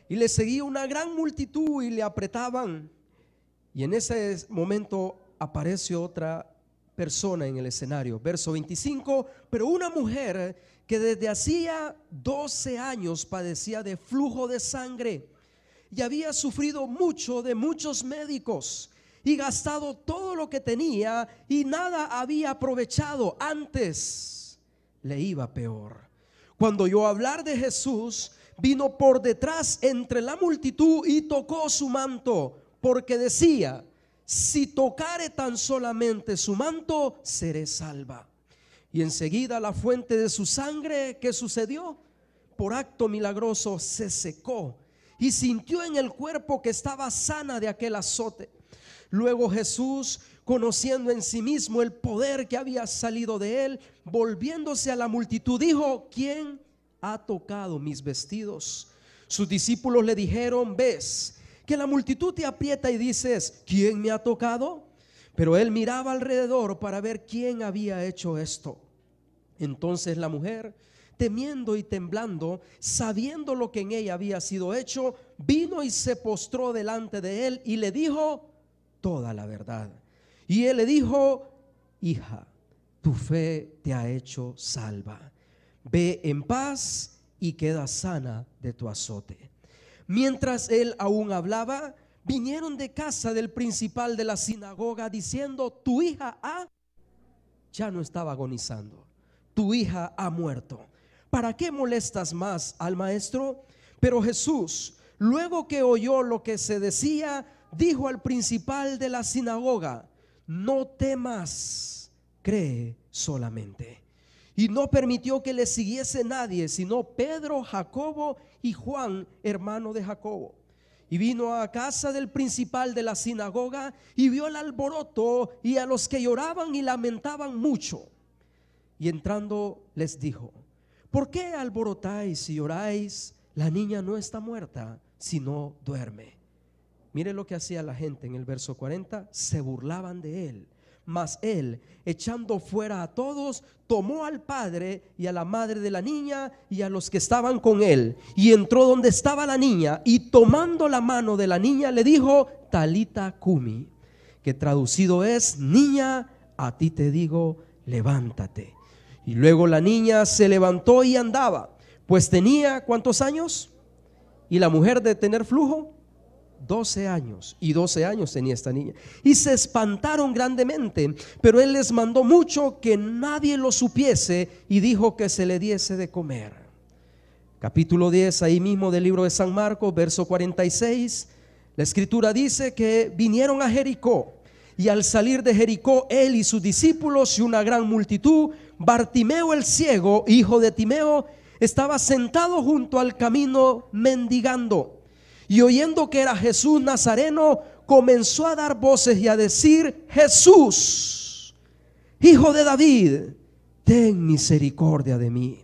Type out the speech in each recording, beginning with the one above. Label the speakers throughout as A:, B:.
A: y le seguía una gran multitud y le apretaban. Y en ese momento aparece otra persona en el escenario. Verso 25: pero una mujer que desde hacía 12 años padecía de flujo de sangre y había sufrido mucho de muchos médicos y gastado todo lo que tenía y nada había aprovechado, antes le iba peor. Cuando oyó hablar de Jesús, vino por detrás entre la multitud y tocó su manto, porque decía: si tocare tan solamente su manto, seré salva. Y enseguida la fuente de su sangre, ¿qué sucedió? Por acto milagroso se secó y sintió en el cuerpo que estaba sana de aquel azote. Luego Jesús, conociendo en sí mismo el poder que había salido de él, volviéndose a la multitud, dijo: ¿quién ha tocado mis vestidos? Sus discípulos le dijeron: ves que la multitud te aprieta y dices: ¿quién me ha tocado? Pero él miraba alrededor para ver quién había hecho esto. Entonces la mujer, temiendo y temblando, sabiendo lo que en ella había sido hecho, vino y se postró delante de él y le dijo toda la verdad. Y él le dijo: hija, tu fe te ha hecho salva. Ve en paz y queda sana de tu azote. Mientras él aún hablaba, vinieron de casa del principal de la sinagoga diciendo: tu hija ya no estaba agonizando, tu hija ha muerto. ¿Para qué molestas más al maestro? Pero Jesús, luego que oyó lo que se decía, dijo al principal de la sinagoga: no temas, cree solamente. Y no permitió que le siguiese nadie, sino Pedro, Jacobo y Juan, hermano de Jacobo. Y vino a casa del principal de la sinagoga y vio el alboroto y a los que lloraban y lamentaban mucho. Y entrando les dijo: ¿por qué alborotáis y lloráis? La niña no está muerta, sino duerme. Mire lo que hacía la gente en el verso 40: se burlaban de él. Mas él, echando fuera a todos, tomó al padre y a la madre de la niña y a los que estaban con él, y entró donde estaba la niña, y tomando la mano de la niña le dijo: Talita cumi, que traducido es: niña, a ti te digo, levántate. Y luego la niña se levantó y andaba, pues tenía ¿cuántos años? Y la mujer de tener flujo, 12 años, y 12 años tenía esta niña. Y se espantaron grandemente, pero él les mandó mucho que nadie lo supiese, y dijo que se le diese de comer. Capítulo 10, ahí mismo del libro de San Marcos, verso 46. La escritura dice que vinieron a Jericó, y al salir de Jericó, él y sus discípulos y una gran multitud, Bartimeo el ciego, hijo de Timeo, estaba sentado junto al camino mendigando. Y oyendo que era Jesús Nazareno, comenzó a dar voces y a decir: Jesús, hijo de David, ten misericordia de mí.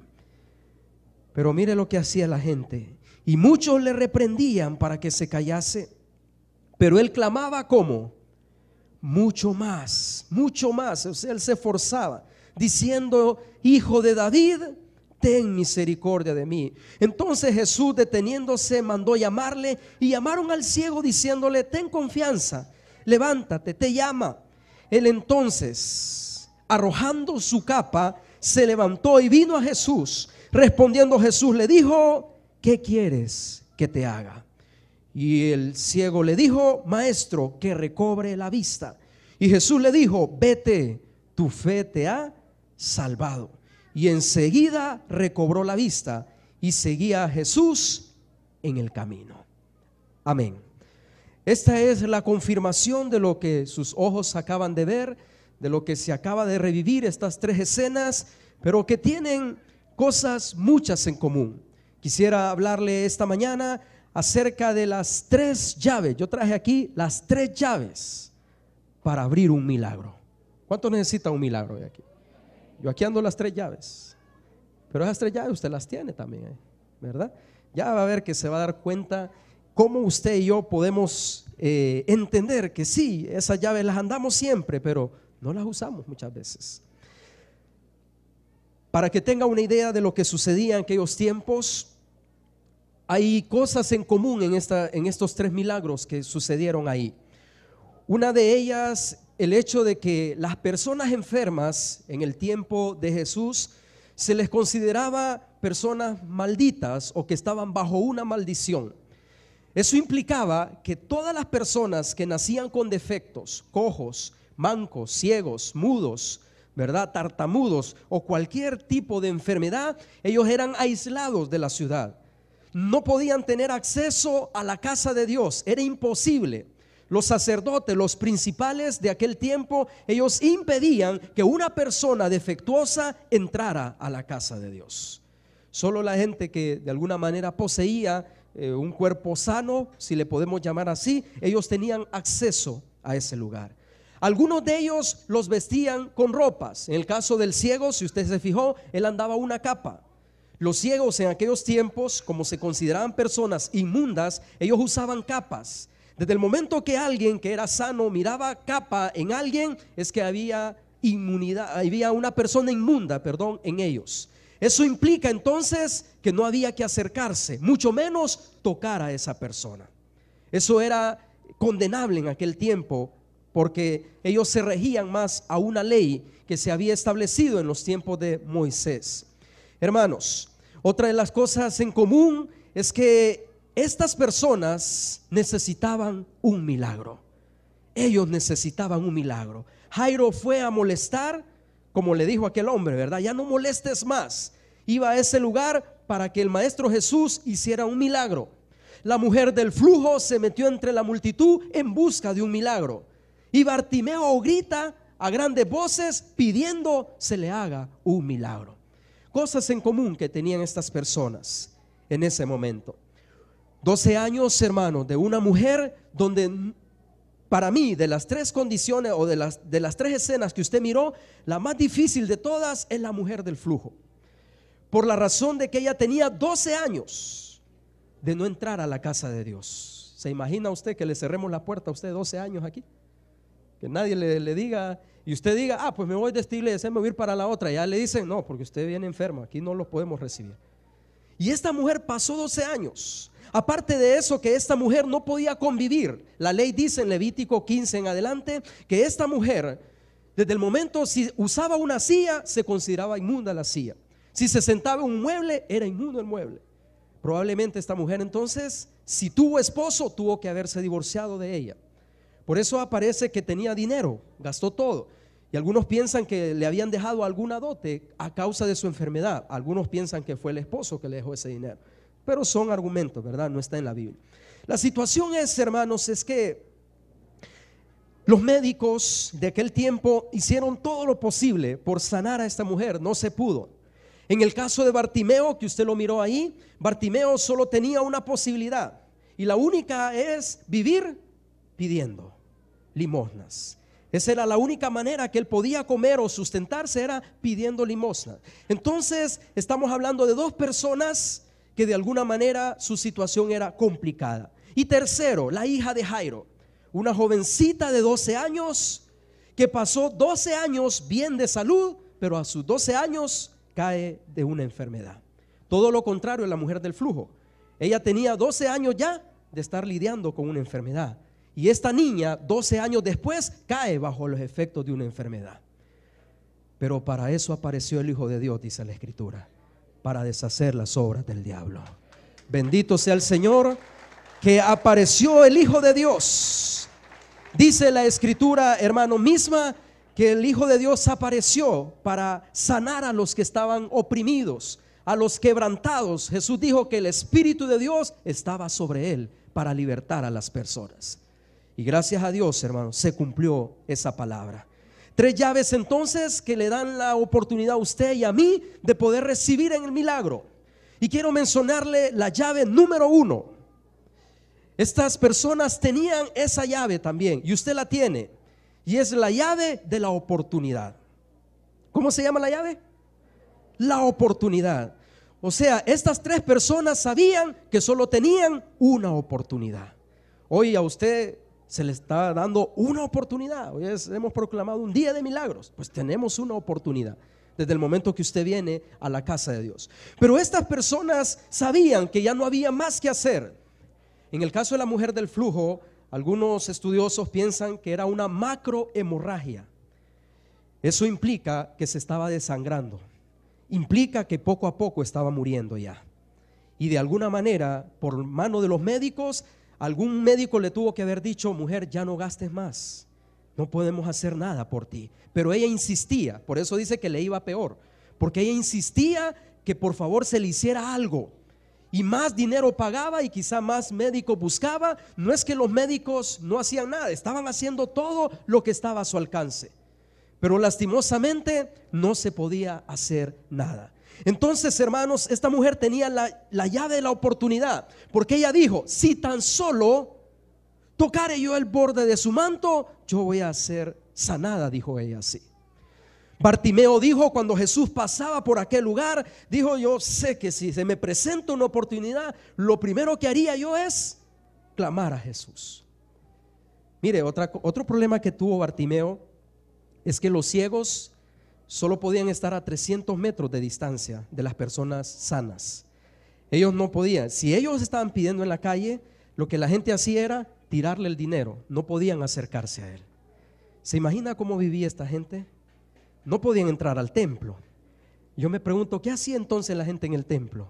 A: Pero mire lo que hacía la gente, y muchos le reprendían para que se callase, pero él clamaba ¿cómo? Mucho más, o sea, él se esforzaba diciendo: hijo de David, ten misericordia de mí. Entonces Jesús, deteniéndose, mandó llamarle, y llamaron al ciego diciéndole: ten confianza, levántate, te llama. Él entonces, arrojando su capa, se levantó y vino a Jesús. Respondiendo Jesús le dijo: ¿qué quieres que te haga? Y el ciego le dijo: maestro, que recobre la vista. Y Jesús le dijo: vete, tu fe te ha salvado. Y enseguida recobró la vista y seguía a Jesús en el camino. Amén. Esta es la confirmación de lo que sus ojos acaban de ver, de lo que se acaba de revivir, estas tres escenas, pero que tienen cosas muchas en común. Quisiera hablarle esta mañana acerca de las tres llaves. Yo traje aquí las tres llaves para abrir un milagro. ¿Cuánto necesita un milagro de aquí? Yo aquí ando las tres llaves, pero esas tres llaves usted las tiene también, ¿verdad? Ya va a ver que se va a dar cuenta cómo usted y yo podemos entender que sí, esas llaves las andamos siempre, pero no las usamos muchas veces. Para que tenga una idea de lo que sucedía en aquellos tiempos, hay cosas en común en estos tres milagros que sucedieron ahí. Una de ellas, el hecho de que las personas enfermas en el tiempo de Jesús se les consideraba personas malditas o que estaban bajo una maldición. Eso implicaba que todas las personas que nacían con defectos, cojos, mancos, ciegos, mudos, ¿verdad?, tartamudos o cualquier tipo de enfermedad, ellos eran aislados de la ciudad. No podían tener acceso a la casa de Dios, era imposible. Los sacerdotes, los principales de aquel tiempo, ellos impedían que una persona defectuosa entrara a la casa de Dios. Solo la gente que de alguna manera poseía un cuerpo sano, si le podemos llamar así, ellos tenían acceso a ese lugar. Algunos de ellos los vestían con ropas. En el caso del ciego, si usted se fijó, él andaba una capa. Los ciegos en aquellos tiempos, como se consideraban personas inmundas, ellos usaban capas. Desde el momento que alguien que era sano miraba capa en alguien, es que había inmunidad, había una persona inmunda, en ellos. Eso implica entonces que no había que acercarse, mucho menos tocar a esa persona. Eso era condenable en aquel tiempo, porque ellos se regían más a una ley que se había establecido en los tiempos de Moisés. Hermanos, otra de las cosas en común es que estas personas necesitaban un milagro. Ellos necesitaban un milagro. Jairo fue a molestar, como le dijo aquel hombre, ¿verdad? Ya no molestes más. Iba a ese lugar para que el Maestro Jesús hiciera un milagro. La mujer del flujo se metió entre la multitud en busca de un milagro. Y Bartimeo grita a grandes voces pidiendo se le haga un milagro. Cosas en común que tenían estas personas en ese momento. 12 años, hermanos, de una mujer donde, para mí, de las tres condiciones o de las tres escenas que usted miró, la más difícil de todas es la mujer del flujo. Por la razón de que ella tenía 12 años de no entrar a la casa de Dios. ¿Se imagina usted que le cerremos la puerta a usted 12 años aquí? Que nadie le diga, y usted diga, pues me voy de esta iglesia, me voy a ir para la otra. Ya le dicen, no, porque usted viene enfermo, aquí no lo podemos recibir. Y esta mujer pasó 12 años. Aparte de eso, que esta mujer no podía convivir. La ley dice en Levítico 15 en adelante que esta mujer, desde el momento si usaba una silla, se consideraba inmunda la silla. Si se sentaba en un mueble, era inmundo el mueble. Probablemente esta mujer entonces, si tuvo esposo, tuvo que haberse divorciado de ella. Por eso aparece que tenía dinero, gastó todo. Y algunos piensan que le habían dejado alguna dote a causa de su enfermedad. Algunos piensan que fue el esposo que le dejó ese dinero. Pero son argumentos, ¿verdad? No está en la Biblia. La situación es, hermanos, es que los médicos de aquel tiempo hicieron todo lo posible por sanar a esta mujer. No se pudo. En el caso de Bartimeo, que usted lo miró ahí, Bartimeo solo tenía una posibilidad. Y la única es vivir pidiendo limosnas. Esa era la única manera que él podía comer o sustentarse, era pidiendo limosna. Entonces estamos hablando de dos personas que de alguna manera su situación era complicada. Y tercero, la hija de Jairo, una jovencita de 12 años que pasó 12 años bien de salud, pero a sus 12 años cae de una enfermedad. Todo lo contrario a la mujer del flujo. Ella tenía 12 años ya de estar lidiando con una enfermedad. Y esta niña, 12 años después, cae bajo los efectos de una enfermedad. Pero para eso apareció el Hijo de Dios, dice la Escritura, para deshacer las obras del diablo. Bendito sea el Señor, que apareció el Hijo de Dios. Dice la Escritura, hermano, misma, que el Hijo de Dios apareció para sanar a los que estaban oprimidos, a los quebrantados. Jesús dijo que el Espíritu de Dios estaba sobre él para libertar a las personas. Y gracias a Dios, hermanos, se cumplió esa palabra. 3 llaves entonces que le dan la oportunidad a usted y a mí de poder recibir en el milagro. Y quiero mencionarle la llave número 1. Estas personas tenían esa llave también y usted la tiene. Y es la llave de la oportunidad. ¿Cómo se llama la llave? La oportunidad. O sea, estas 3 personas sabían que solo tenían una oportunidad. Hoy a usted se le está dando una oportunidad. Hoy hemos proclamado un día de milagros. Pues tenemos una oportunidad. desde el momento que usted viene a la casa de Dios. Pero estas personas sabían que ya no había más que hacer. En el caso de la mujer del flujo, algunos estudiosos piensan que era una macrohemorragia. Eso implica que se estaba desangrando, implica que poco a poco estaba muriendo ya. Y de alguna manera, por mano de los médicos, algún médico le tuvo que haber dicho: mujer, ya no gastes más, no podemos hacer nada por ti. Pero ella insistía, por eso dice que le iba peor, porque ella insistía que por favor se le hiciera algo. Y más dinero pagaba y quizá más médicos buscaba. No es que los médicos no hacían nada, estaban haciendo todo lo que estaba a su alcance, pero lastimosamente no se podía hacer nada. Entonces, hermanos, esta mujer tenía la llave de la oportunidad, porque ella dijo: si tan solo tocare yo el borde de su manto, yo voy a ser sanada, dijo ella así. Bartimeo dijo, cuando Jesús pasaba por aquel lugar, dijo: yo sé que si se me presenta una oportunidad, lo primero que haría yo es clamar a Jesús. Mire, otro problema que tuvo Bartimeo es que los ciegos solo podían estar a 300 metros de distancia de las personas sanas. Ellos no podían, si ellos estaban pidiendo en la calle, lo que la gente hacía era tirarle el dinero, no podían acercarse a él. ¿Se imagina cómo vivía esta gente? No podían entrar al templo. Yo me pregunto, ¿qué hacía entonces la gente en el templo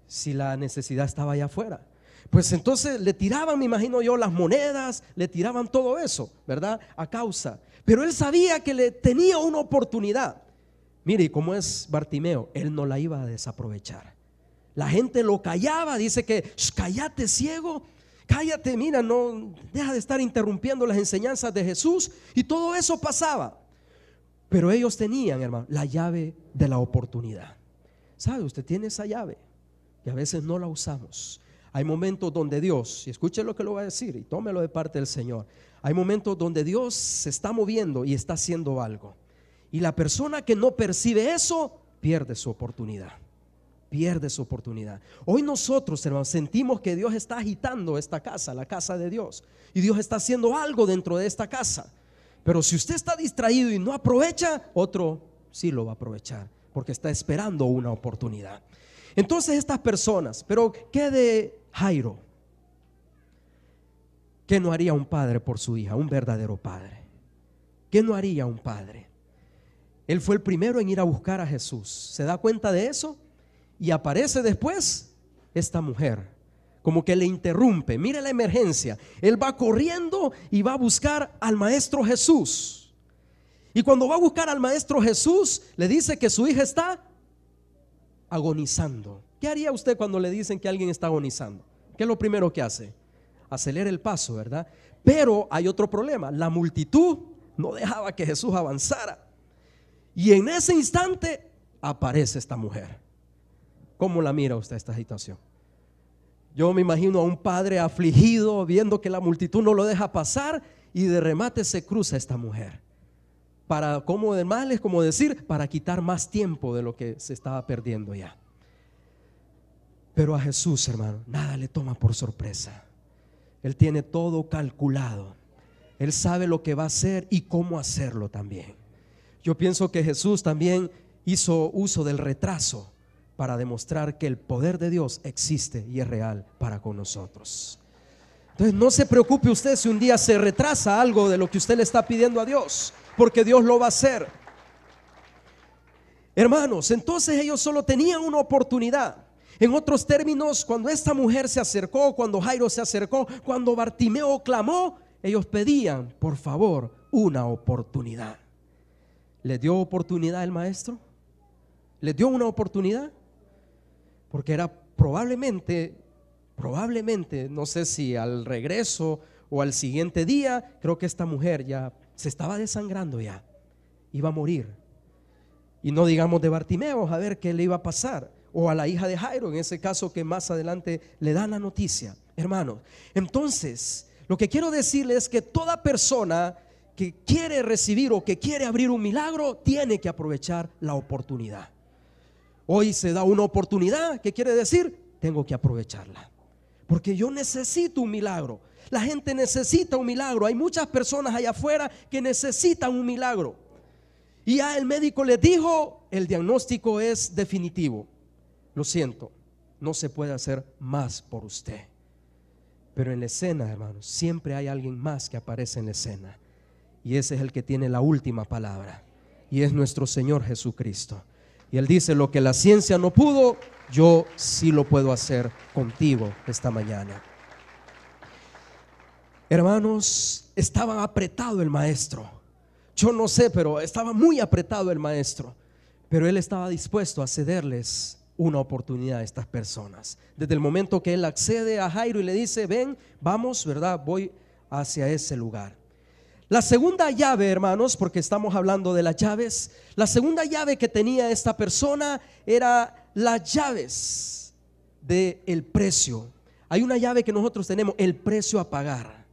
A: si la necesidad estaba allá afuera? Pues entonces le tiraban, me imagino yo, las monedas, le tiraban todo eso, ¿verdad? A causa. Pero él sabía que le tenía una oportunidad. Mire, ¿y cómo es Bartimeo? Él no la iba a desaprovechar. La gente lo callaba, dice que: cállate, ciego, cállate, mira, no deja de estar interrumpiendo las enseñanzas de Jesús. Y todo eso pasaba. Pero ellos tenían, hermano, la llave de la oportunidad. ¿Sabe? Usted tiene esa llave y a veces no la usamos. Hay momentos donde Dios, y escuche lo que lo va a decir y tómelo de parte del Señor, hay momentos donde Dios se está moviendo y está haciendo algo, y la persona que no percibe eso pierde su oportunidad. Pierde su oportunidad. Hoy nosotros, hermanos, sentimos que Dios está agitando esta casa, la casa de Dios, y Dios está haciendo algo dentro de esta casa. Pero si usted está distraído y no aprovecha, otro sí lo va a aprovechar, porque está esperando una oportunidad. Entonces estas personas, pero ¿qué de Jairo? ¿Qué no haría un padre por su hija? Un verdadero padre. ¿Qué no haría un padre? Él fue el primero en ir a buscar a Jesús. ¿Se da cuenta de eso? Y aparece después esta mujer, como que le interrumpe. Mire la emergencia. Él va corriendo y va a buscar al maestro Jesús. Y cuando va a buscar al maestro Jesús, le dice que su hija está agonizando. ¿Qué haría usted cuando le dicen que alguien está agonizando? ¿Qué es lo primero que hace? Acelera el paso, ¿verdad? Pero hay otro problema: la multitud no dejaba que Jesús avanzara. Y en ese instante aparece esta mujer. ¿Cómo la mira usted esta situación? Yo me imagino a un padre afligido viendo que la multitud no lo deja pasar, y de remate se cruza esta mujer para, como de mal, es como decir, para quitar más tiempo de lo que se estaba perdiendo ya. Pero a Jesús, hermano, nada le toma por sorpresa. Él tiene todo calculado. Él sabe lo que va a hacer y cómo hacerlo también. Yo pienso que Jesús también hizo uso del retraso para demostrar que el poder de Dios existe y es real para con nosotros. Entonces no se preocupe usted si un día se retrasa algo de lo que usted le está pidiendo a Dios, porque Dios lo va a hacer. Hermanos, entonces ellos solo tenían una oportunidad. En otros términos, cuando esta mujer se acercó, cuando Jairo se acercó, cuando Bartimeo clamó, ellos pedían, por favor, una oportunidad. ¿Le dio oportunidad el maestro? ¿Le dio una oportunidad? Porque era probablemente, no sé si al regreso o al siguiente día, creo que esta mujer ya se estaba desangrando, ya iba a morir. Y no digamos de Bartimeo, a ver qué le iba a pasar, o a la hija de Jairo, en ese caso que más adelante le dan la noticia. Hermanos, entonces lo que quiero decirles es que toda persona que quiere recibir o que quiere abrir un milagro tiene que aprovechar la oportunidad. Hoy se da una oportunidad, ¿qué quiere decir? Tengo que aprovecharla, porque yo necesito un milagro. La gente necesita un milagro. Hay muchas personas allá afuera que necesitan un milagro. Y ya el médico le dijo, el diagnóstico es definitivo. Lo siento, no se puede hacer más por usted. Pero en la escena, hermanos, siempre hay alguien más que aparece en la escena. Y ese es el que tiene la última palabra. Y es nuestro Señor Jesucristo. Y Él dice, lo que la ciencia no pudo, yo sí lo puedo hacer contigo esta mañana. Hermanos, estaba apretado el maestro. Yo no sé, pero estaba muy apretado el maestro. Pero él estaba dispuesto a cederles una oportunidad a estas personas. Desde el momento que él accede a Jairo y le dice, ven, vamos, ¿verdad? Voy hacia ese lugar. La segunda llave, hermanos, porque estamos hablando de las llaves, la segunda llave que tenía esta persona era las llaves del precio. Hay una llave que nosotros tenemos, el precio a pagar.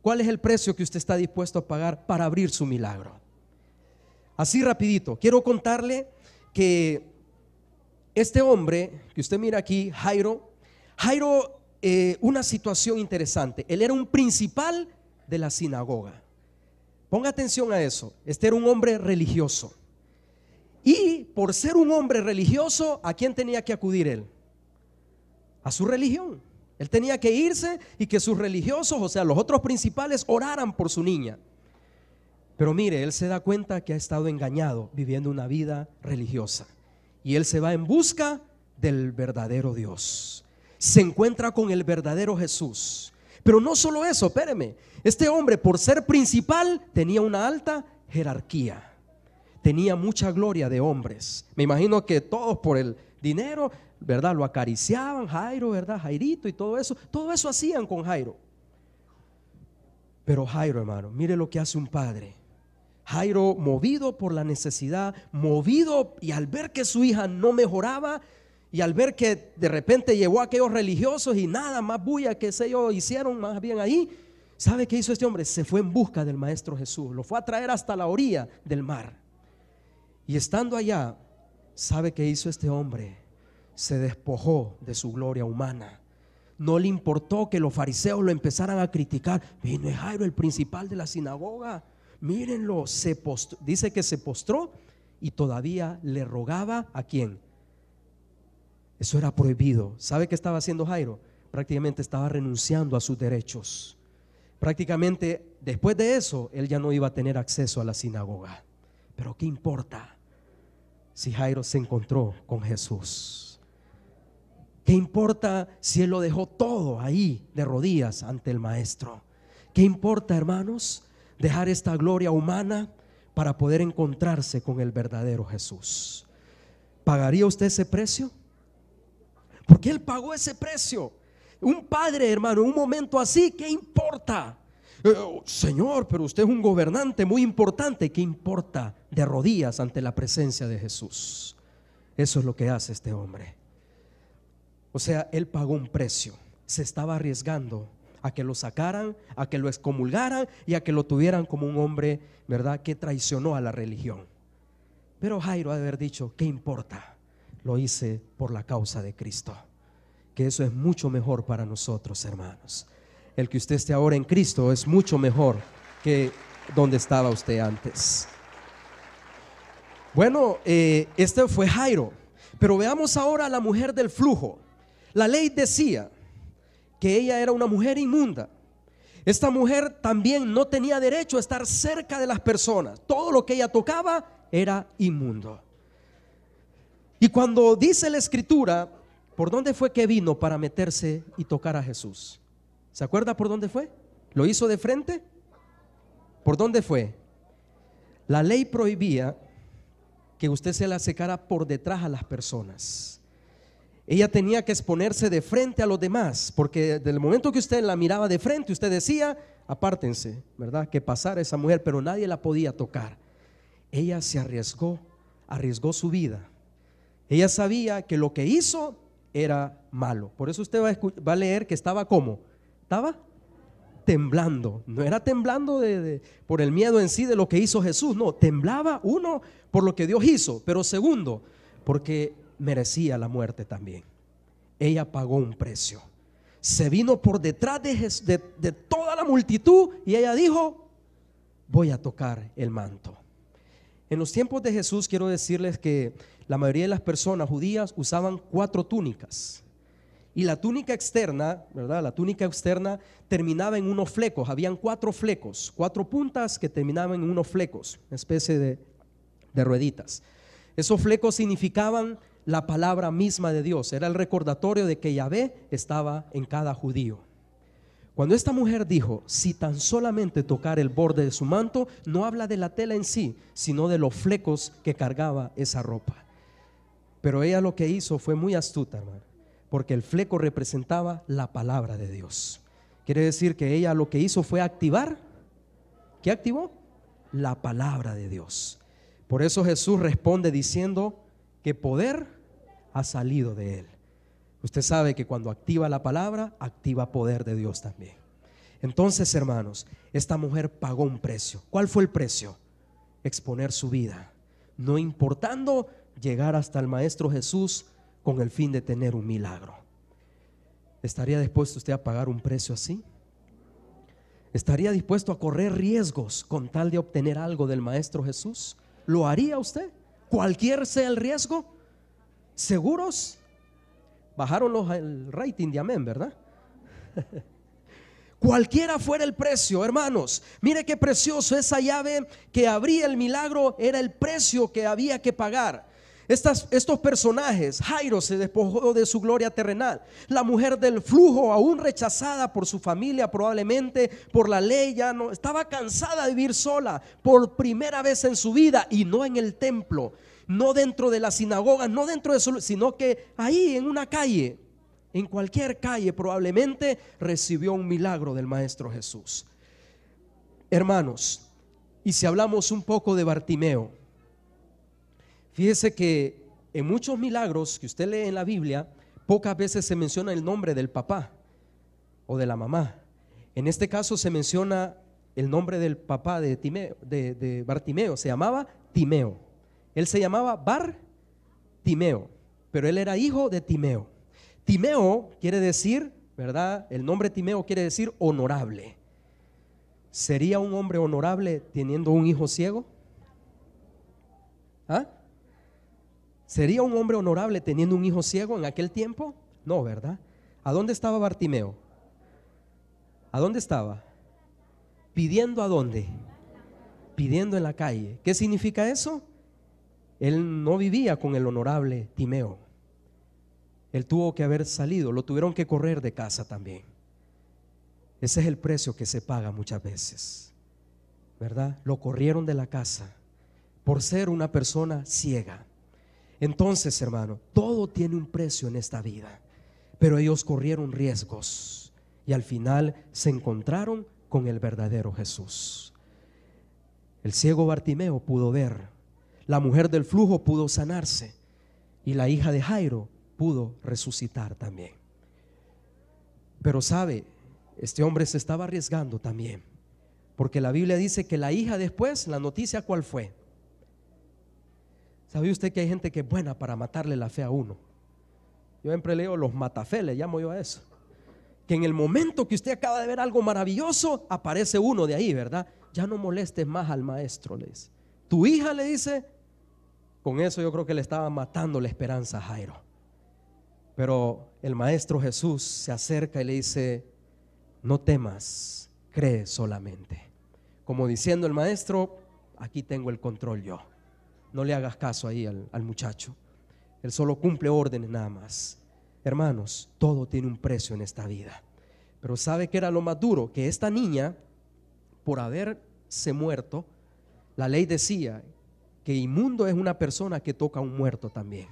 A: ¿Cuál es el precio que usted está dispuesto a pagar para abrir su milagro? Así rapidito, quiero contarle que este hombre que usted mira aquí, Jairo, una situación interesante. Él era un principal de la sinagoga. Ponga atención a eso. Este era un hombre religioso. Y por ser un hombre religioso, ¿a quién tenía que acudir él? A su religión. Él tenía que irse y que sus religiosos, o sea, los otros principales, oraran por su niña. Pero mire, él se da cuenta que ha estado engañado viviendo una vida religiosa. Y él se va en busca del verdadero Dios. Se encuentra con el verdadero Jesús. Pero no solo eso, espéreme. Este hombre, por ser principal, tenía una alta jerarquía. Tenía mucha gloria de hombres. Me imagino que todos por el dinero, ¿verdad? Lo acariciaban, Jairo, ¿verdad? Jairito y todo eso hacían con Jairo. Pero Jairo, hermano, mire lo que hace un padre. Jairo, movido por la necesidad, movido, y al ver que su hija no mejoraba, y al ver que de repente llegó a aquellos religiosos y nada más bulla que ellos hicieron más bien ahí, ¿sabe qué hizo este hombre? Se fue en busca del Maestro Jesús, lo fue a traer hasta la orilla del mar. Y estando allá, ¿sabe qué hizo este hombre? Se despojó de su gloria humana. No le importó que los fariseos lo empezaran a criticar. Vino Jairo, el principal de la sinagoga, mírenlo, dice que se postró y todavía le rogaba ¿a quién? Eso era prohibido. ¿Sabe qué estaba haciendo Jairo? Prácticamente estaba renunciando a sus derechos. Prácticamente después de eso él ya no iba a tener acceso a la sinagoga. Pero ¿qué importa si Jairo se encontró con Jesús? ¿Qué importa si él lo dejó todo ahí de rodillas ante el Maestro? ¿Qué importa, hermanos, dejar esta gloria humana para poder encontrarse con el verdadero Jesús? ¿Pagaría usted ese precio? Porque él pagó ese precio. Un padre, hermano, en un momento así, ¿qué importa? Señor, pero usted es un gobernante muy importante. ¿Qué importa de rodillas ante la presencia de Jesús? Eso es lo que hace este hombre. O sea, él pagó un precio. Se estaba arriesgando a que lo sacaran, a que lo excomulgaran y a que lo tuvieran como un hombre, ¿verdad?, que traicionó a la religión. Pero Jairo ha de haber dicho, ¿qué importa? Lo hice por la causa de Cristo. Que eso es mucho mejor para nosotros, hermanos. El que usted esté ahora en Cristo es mucho mejor que donde estaba usted antes. Bueno, este fue Jairo. Pero veamos ahora a la mujer del flujo. La ley decía que ella era una mujer inmunda. Esta mujer también no tenía derecho a estar cerca de las personas. Todo lo que ella tocaba era inmundo. Y cuando dice la escritura, ¿por dónde fue que vino para meterse y tocar a Jesús? ¿Se acuerda por dónde fue? ¿Lo hizo de frente? ¿Por dónde fue? La ley prohibía que usted se le acercara por detrás a las personas. Ella tenía que exponerse de frente a los demás, porque desde el momento que usted la miraba de frente, usted decía, apártense, ¿verdad?, que pasara esa mujer, pero nadie la podía tocar. Ella se arriesgó su vida. Ella sabía que lo que hizo era malo. Por eso usted va a leer que estaba ¿cómo? Estaba temblando. No era temblando por el miedo en sí de lo que hizo Jesús. No, temblaba uno por lo que Dios hizo, pero segundo, porque merecía la muerte también. Ella pagó un precio. Se vino por detrás de toda la multitud y ella dijo, voy a tocar el manto. En los tiempos de Jesús quiero decirles que la mayoría de las personas judías usaban 4 túnicas. Y la túnica externa, ¿verdad? La túnica externa terminaba en unos flecos. Habían 4 flecos, 4 puntas que terminaban en unos flecos, una especie de rueditas. Esos flecos significaban la palabra misma de Dios. Era el recordatorio de que Yahvé estaba en cada judío. Cuando esta mujer dijo, si tan solamente tocar el borde de su manto, no habla de la tela en sí, sino de los flecos que cargaba esa ropa. Pero ella lo que hizo fue muy astuta, hermano, porque el fleco representaba la palabra de Dios. Quiere decir que ella lo que hizo fue activar. ¿Qué activó? La palabra de Dios. Por eso Jesús responde diciendo que poder ha salido de él. Usted sabe que cuando activa la palabra, activa poder de Dios también. Entonces, hermanos, esta mujer pagó un precio. ¿Cuál fue el precio? Exponer su vida, no importando llegar hasta el Maestro Jesús con el fin de tener un milagro. ¿Estaría dispuesto usted a pagar un precio así? ¿Estaría dispuesto a correr riesgos con tal de obtener algo del Maestro Jesús? ¿Lo haría usted? Cualquier sea el riesgo. ¿Seguros? Bajaron el rating de amén, ¿verdad? Cualquiera fuera el precio, hermanos. Mire qué precioso, esa llave que abría el milagro era el precio que había que pagar. Estos personajes, Jairo se despojó de su gloria terrenal. La mujer del flujo, aún rechazada por su familia, probablemente por la ley, ya no estaba cansada de vivir sola por primera vez en su vida, y no en el templo, no dentro de la sinagoga, no dentro de su, sino que ahí en una calle, en cualquier calle probablemente recibió un milagro del Maestro Jesús. Hermanos, y si hablamos un poco de Bartimeo, fíjese que en muchos milagros que usted lee en la Biblia, pocas veces se menciona el nombre del papá o de la mamá. En este caso se menciona el nombre del papá de Bartimeo, se llamaba Timeo. Él se llamaba Bartimeo, pero él era hijo de Timeo. Timeo quiere decir, ¿verdad? El nombre Timeo quiere decir honorable. ¿Sería un hombre honorable teniendo un hijo ciego? ¿Ah? ¿Sería un hombre honorable teniendo un hijo ciego en aquel tiempo? No, ¿verdad? ¿A dónde estaba Bartimeo? ¿A dónde estaba? ¿Pidiendo a dónde? Pidiendo en la calle. ¿Qué significa eso? Él no vivía con el honorable Timeo. Él tuvo que haber salido, lo tuvieron que correr de casa también. Ese es el precio que se paga muchas veces, ¿verdad? Lo corrieron de la casa por ser una persona ciega. Entonces, hermano, todo tiene un precio en esta vida, pero ellos corrieron riesgos y al final se encontraron con el verdadero Jesús. El ciego Bartimeo pudo ver, la mujer del flujo pudo sanarse y la hija de Jairo pudo resucitar también. Pero sabe, este hombre se estaba arriesgando también, porque la Biblia dice que la hija después, la noticia ¿cuál fue? ¿Sabe usted que hay gente que es buena para matarle la fe a uno? Yo siempre leo los matafe, le llamo yo a eso. Que en el momento que usted acaba de ver algo maravilloso, aparece uno de ahí, ¿verdad? Ya no molestes más al maestro, le dice. Tu hija, le dice. Con eso yo creo que le estaba matando la esperanza a Jairo. Pero el Maestro Jesús se acerca y le dice: no temas, cree solamente. Como diciendo el Maestro: aquí tengo el control yo. No le hagas caso ahí al muchacho. Él solo cumple órdenes nada más. Hermanos, todo tiene un precio en esta vida. Pero ¿sabe qué era lo más duro? Que esta niña, por haberse muerto, la ley decía que inmundo es una persona que toca a un muerto también.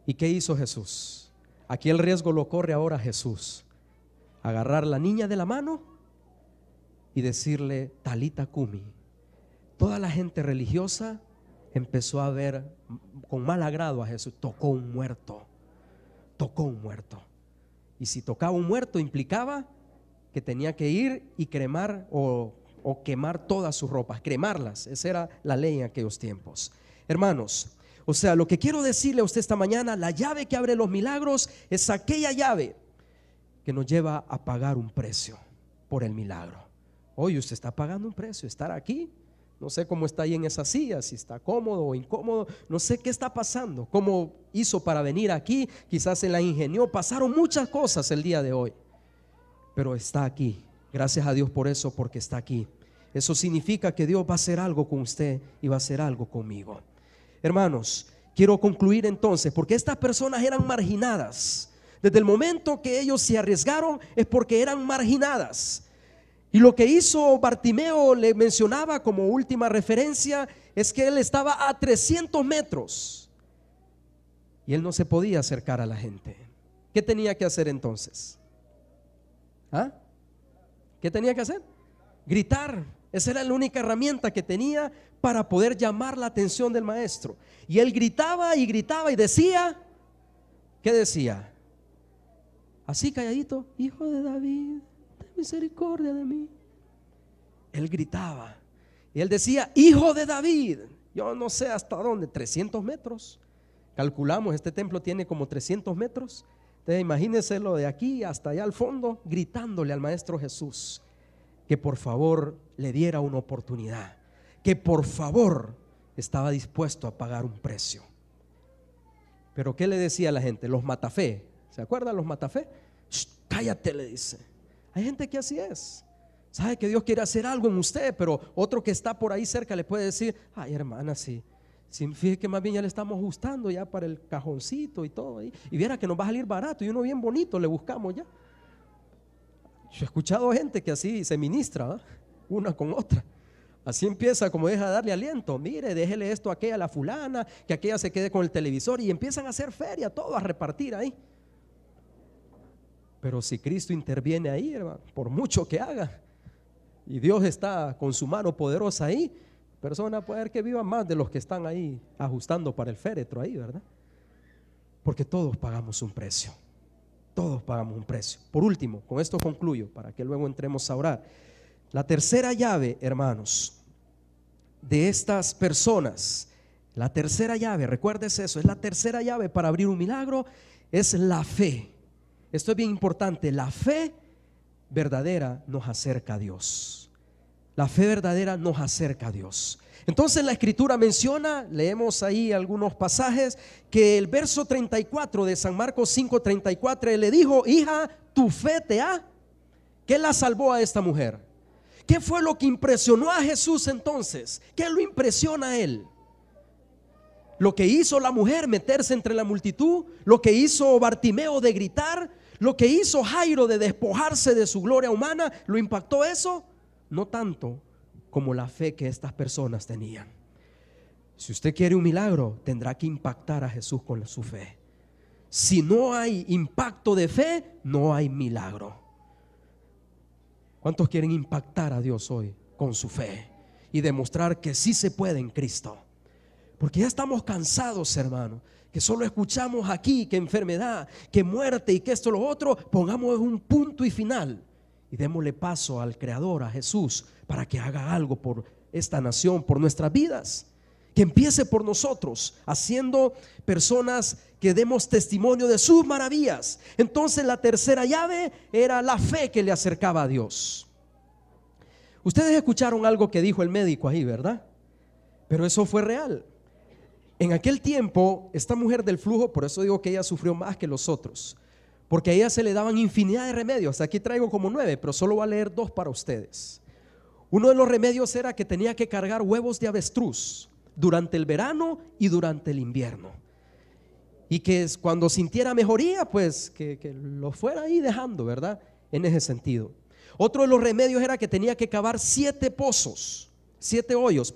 A: ¿Y qué hizo Jesús? Aquí el riesgo lo corre ahora Jesús. Agarrar a la niña de la mano y decirle: Talita Cumi. Toda la gente religiosa empezó a ver con mal agrado a Jesús. Tocó un muerto. Tocó un muerto. Y si tocaba un muerto implicaba que tenía que ir y cremar o quemar todas sus ropas, cremarlas. Esa era la ley en aquellos tiempos. Hermanos, o sea, lo que quiero decirle a usted esta mañana, la llave que abre los milagros es aquella llave que nos lleva a pagar un precio por el milagro. Hoy usted está pagando un precio, estar aquí, No sé cómo está ahí en esa silla, si está cómodo o incómodo, no sé qué está pasando, cómo hizo para venir aquí, quizás se la ingenió, pasaron muchas cosas el día de hoy, pero está aquí. Gracias a Dios por eso, porque está aquí. Eso significa que Dios va a hacer algo con usted y va a hacer algo conmigo. Hermanos, quiero concluir entonces, porque estas personas eran marginadas. Desde el momento que ellos se arriesgaron es porque eran marginadas. Y lo que hizo Bartimeo, le mencionaba como última referencia, es que él estaba a 300 metros y él no se podía acercar a la gente. ¿Qué tenía que hacer entonces? ¿Ah? ¿Qué tenía que hacer? Gritar. Esa era la única herramienta que tenía para poder llamar la atención del maestro. Y él gritaba y gritaba y decía, ¿qué decía? Así calladito: Hijo de David, ten misericordia de mí. Él gritaba y él decía: Hijo de David. Yo no sé hasta dónde, 300 metros. Calculamos, este templo tiene como 300 metros. Entonces imagínense lo de aquí hasta allá al fondo, gritándole al maestro Jesús que por favor le diera una oportunidad, que por favor estaba dispuesto a pagar un precio. Pero ¿qué le decía a la gente? Los matafé, ¿se acuerdan los matafé? Cállate, le dice. Hay gente que así es. Sabe que Dios quiere hacer algo en usted, pero otro que está por ahí cerca le puede decir: ay, hermana, sí, fíjese que más bien ya le estamos ajustando ya para el cajoncito y todo ahí, y viera que nos va a salir barato y uno bien bonito le buscamos ya. Yo he escuchado gente que así se ministra, ¿eh? Una con otra. Así empieza, como deja de darle aliento: mire, déjele esto a aquella, a la fulana, que aquella se quede con el televisor, y empiezan a hacer feria, todo a repartir ahí. Pero si Cristo interviene ahí, hermano, por mucho que haga, y Dios está con su mano poderosa ahí, persona puede ser que viva más de los que están ahí ajustando para el féretro ahí, ¿verdad? Porque todos pagamos un precio. Todos pagamos un precio. Por último, con esto concluyo para que luego entremos a orar. La tercera llave, hermanos, de estas personas, la tercera llave, recuérdese eso, es la tercera llave para abrir un milagro, es la fe. Esto es bien importante. La fe verdadera nos acerca a Dios. La fe verdadera nos acerca a Dios. Entonces la escritura menciona, leemos ahí algunos pasajes, que el verso 34 de San Marcos 5:34, él le dijo: hija, tu fe te ha. ¿Qué la salvó a esta mujer? ¿Qué fue lo que impresionó a Jesús entonces? ¿Qué lo impresiona a él? Lo que hizo la mujer, meterse entre la multitud, lo que hizo Bartimeo de gritar, lo que hizo Jairo de despojarse de su gloria humana, ¿lo impactó eso? No tanto como la fe que estas personas tenían. Si usted quiere un milagro, tendrá que impactar a Jesús con su fe. Si no hay impacto de fe, no hay milagro. ¿Cuántos quieren impactar a Dios hoy con su fe y demostrar que sí se puede en Cristo? Porque ya estamos cansados, hermano, que solo escuchamos aquí que enfermedad, que muerte y que esto lo otro. Pongamos un punto y final y démosle paso al Creador, a Jesús, para que haga algo por esta nación, por nuestras vidas. Que empiece por nosotros, haciendo personas que demos testimonio de sus maravillas. Entonces la tercera llave era la fe que le acercaba a Dios. Ustedes escucharon algo que dijo el médico ahí, ¿verdad? Pero eso fue real. En aquel tiempo, esta mujer del flujo, por eso digo que ella sufrió más que los otros, porque a ella se le daban infinidad de remedios. Aquí traigo como 9, pero solo voy a leer 2 para ustedes. Uno de los remedios era que tenía que cargar huevos de avestruz durante el verano y durante el invierno, y que cuando sintiera mejoría, pues que lo fuera ahí dejando, ¿verdad? En ese sentido. Otro de los remedios era que tenía que cavar 7 hoyos,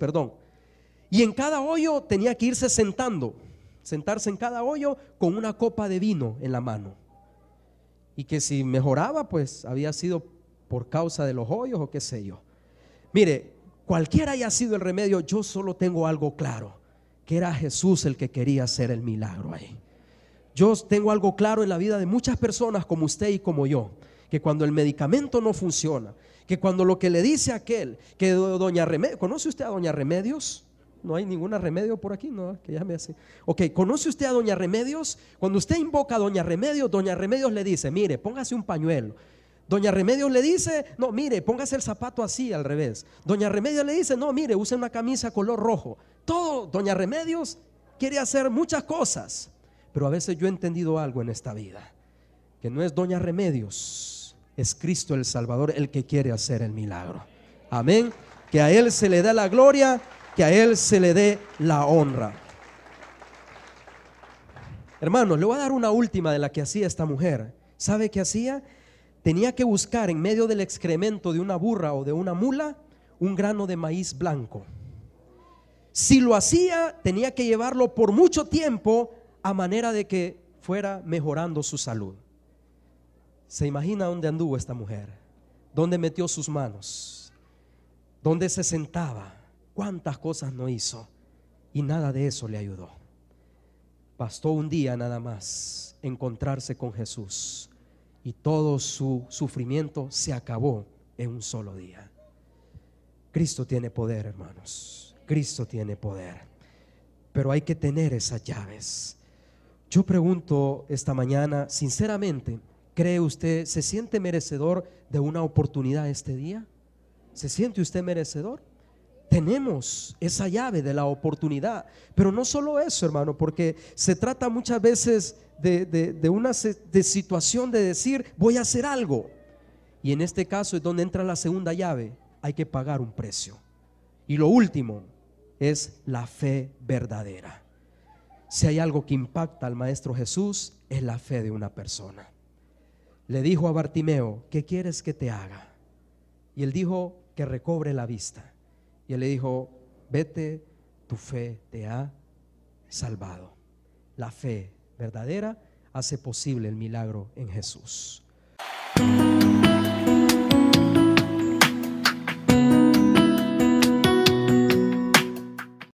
A: y en cada hoyo tenía que irse sentarse en cada hoyo con una copa de vino en la mano, y que si mejoraba, pues había sido por causa de los hoyos o qué sé yo. Mire, cualquiera haya sido el remedio, yo solo tengo algo claro, que era Jesús el que quería hacer el milagro ahí. Yo tengo algo claro en la vida de muchas personas como usted y como yo, que cuando el medicamento no funciona, que cuando lo que le dice aquel, que doña Remedios, ¿conoce usted a doña Remedios? No hay ninguna Remedio por aquí, no, que ya me hace. Ok, ¿conoce usted a doña Remedios? Cuando usted invoca a doña Remedios le dice: mire, póngase un pañuelo, Doña Remedios le dice, no, mire, póngase el zapato así al revés. Doña Remedios le dice, no, mire, use una camisa color rojo. Todo, Doña Remedios quiere hacer muchas cosas. Pero a veces yo he entendido algo en esta vida, que no es Doña Remedios, es Cristo el Salvador el que quiere hacer el milagro. Amén. Que a Él se le dé la gloria, que a Él se le dé la honra. Hermanos, le voy a dar una última de la que hacía esta mujer. ¿Sabe qué hacía? Tenía que buscar en medio del excremento de una burra o de una mula un grano de maíz blanco. Si lo hacía, tenía que llevarlo por mucho tiempo a manera de que fuera mejorando su salud. ¿Se imagina dónde anduvo esta mujer? ¿Dónde metió sus manos? ¿Dónde se sentaba? ¿Cuántas cosas no hizo? Y nada de eso le ayudó. Bastó un día nada más encontrarse con Jesús y todo su sufrimiento se acabó en un solo día. Cristo tiene poder, hermanos. Cristo tiene poder. Pero hay que tener esas llaves. Yo pregunto esta mañana, sinceramente, ¿cree usted, se siente merecedor de una oportunidad este día? ¿Se siente usted merecedor? Tenemos esa llave de la oportunidad. Pero no solo eso, hermano, porque se trata muchas veces de una situación de decir, voy a hacer algo. Y en este caso es donde entra la segunda llave. Hay que pagar un precio. Y lo último es la fe verdadera. Si hay algo que impacta al Maestro Jesús, es la fe de una persona. Le dijo a Bartimeo, ¿qué quieres que te haga? Y él dijo que recobre la vista. Y él le dijo, vete, tu fe te ha salvado. La fe verdadera hace posible el milagro en Jesús.